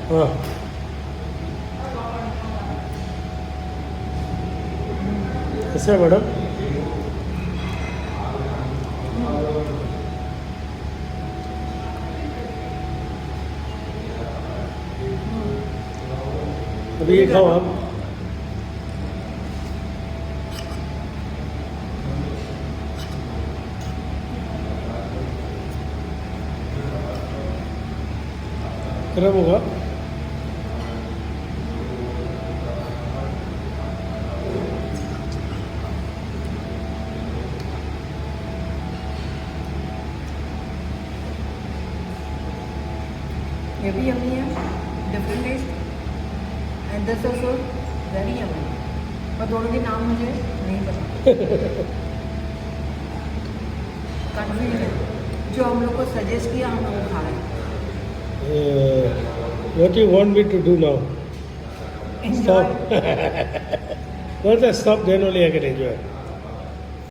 हाँ कैसे है मैडम? अभी ये खाओ आप। गर्म होगा। ये भी यम्मी है, different taste and this also very yummy. पर दोनों के नाम मुझे नहीं पता। कंफ्यूजन है। जो हम लोग को सजेस्ट किया हम लोग खा रहे हैं। What you want me to do now? Enjoy. Stop. Once I stop, then only I can enjoy.